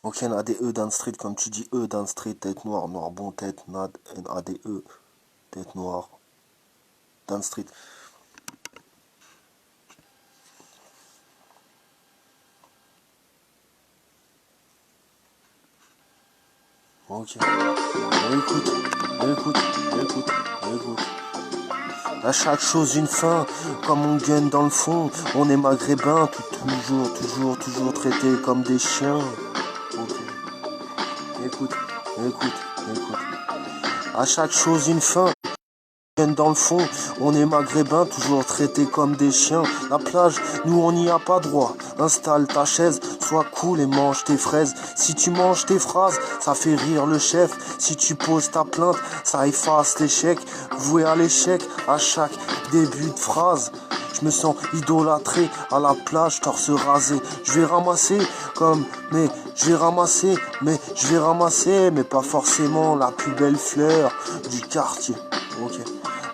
Ok, NADE, Dan Street, comme tu dis, Dan Street, tête noire, noir bon, tête, NADE, tête noire, Dan Street. Ok. Écoute, écoute, écoute, écoute. À chaque chose une fin, comme on gun dans le fond, on est maghrébin, toujours traités comme des chiens. Ok. Écoute, écoute, écoute. À chaque chose une fin. Dans le fond, on est maghrébin, toujours traités comme des chiens. La plage, nous on n'y a pas droit. Installe ta chaise, sois cool et mange tes fraises. Si tu manges tes phrases, ça fait rire le chef. Si tu poses ta plainte, ça efface l'échec. Voué à l'échec à chaque début de phrase. Je me sens idolâtré à la plage, torse rasé. Je vais ramasser mais pas forcément la plus belle fleur du quartier. Ok.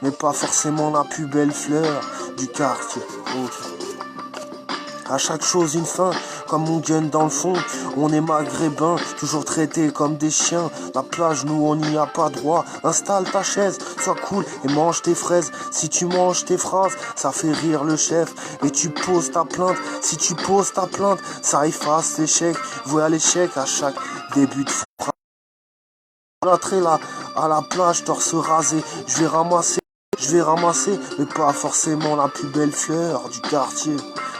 Mais pas forcément la plus belle fleur du quartier. Ok. À chaque chose une fin, comme on gun dans le fond. On est maghrébin, toujours traités comme des chiens. La plage, nous on n'y a pas droit. Installe ta chaise, sois cool et mange tes fraises. Si tu manges tes phrases, ça fait rire le chef. Et tu poses ta plainte, si tu poses ta plainte, ça efface l'échec. Voué à l'échec à chaque début de phrase. L'entrée là, à la plage, torse rasé, je vais ramasser, mais pas forcément la plus belle fleur du quartier.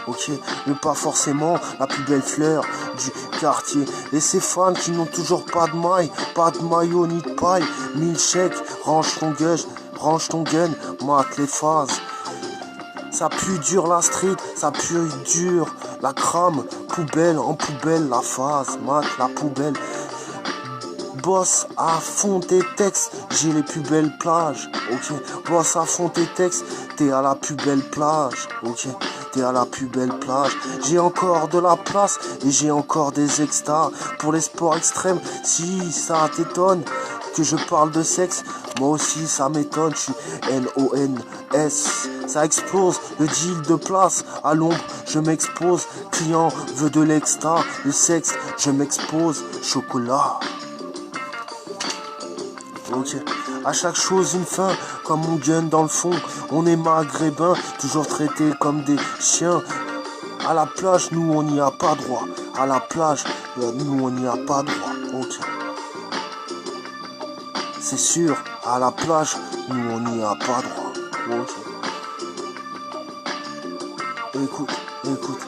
Ok, mais pas forcément la plus belle fleur du quartier. Et ces fans qui n'ont toujours pas de maille, pas de maillot ni de paille. 1000 chèques, range ton gun, mate les phases. Ça pue dur la street, ça pue dur la crame. Poubelle en poubelle, la phase, mate la poubelle. Bosse à fond tes textes, j'ai les plus belles plages, ok. Bosse à fond tes textes, t'es à la plus belle plage, ok. T'es à la plus belle plage. J'ai encore de la place et j'ai encore des extras pour les sports extrêmes. Si ça t'étonne que je parle de sexe, moi aussi ça m'étonne. Je suis NONS. Ça explose, le deal de place. À l'ombre, je m'expose. Client veut de l'extra, le sexe, je m'expose. Chocolat. Ok. À chaque chose une fin, comme on gun dans le fond. On est maghrébin, toujours traités comme des chiens. À la plage, nous on n'y a pas droit. À la plage, nous on n'y a pas droit. Ok. C'est sûr, à la plage, nous on n'y a pas droit. Ok. Écoute, écoute.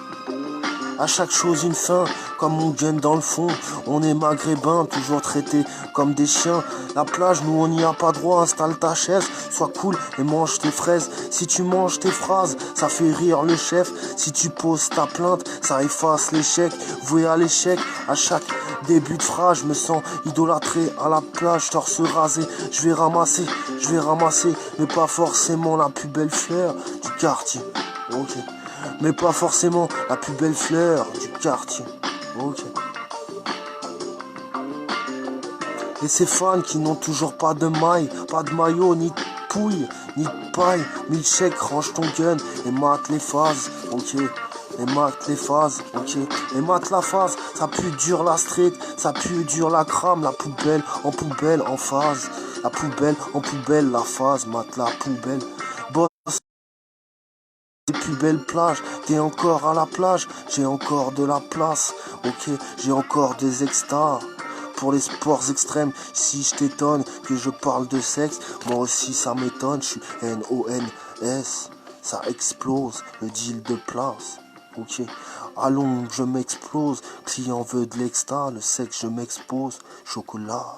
À chaque chose une fin, comme on gun dans le fond. On est maghrébin, toujours traités comme des chiens. La plage, nous on n'y a pas droit. Installe ta chaise, sois cool et mange tes fraises. Si tu manges tes phrases, ça fait rire le chef. Si tu poses ta plainte, ça efface l'échec. Voué à l'échec, à chaque début de phrase, je me sens idolâtré à la plage, torse rasé. Je vais ramasser, mais pas forcément la plus belle fleur du quartier. Ok. Mais pas forcément la plus belle fleur du quartier. Ok. Et ces fans qui n'ont toujours pas de maille, pas de maillot, ni de pouille, ni de paille. 1000 chèques, range ton gun et mate les phases. Ok. Et mate les phases, ok. Et mate la phase, ça pue dur la street, ça pue dur la crame, la poubelle, en phase. La poubelle, en poubelle, la phase, mate la poubelle. Les plus belles plages, t'es encore à la plage, j'ai encore de la place, ok, j'ai encore des extras. Pour les sports extrêmes, si je t'étonne que je parle de sexe, moi aussi ça m'étonne, je suis NONS, ça explose, le deal de place, ok. Allons, je m'explose, client veut de l'extra, le sexe je m'expose, chocolat.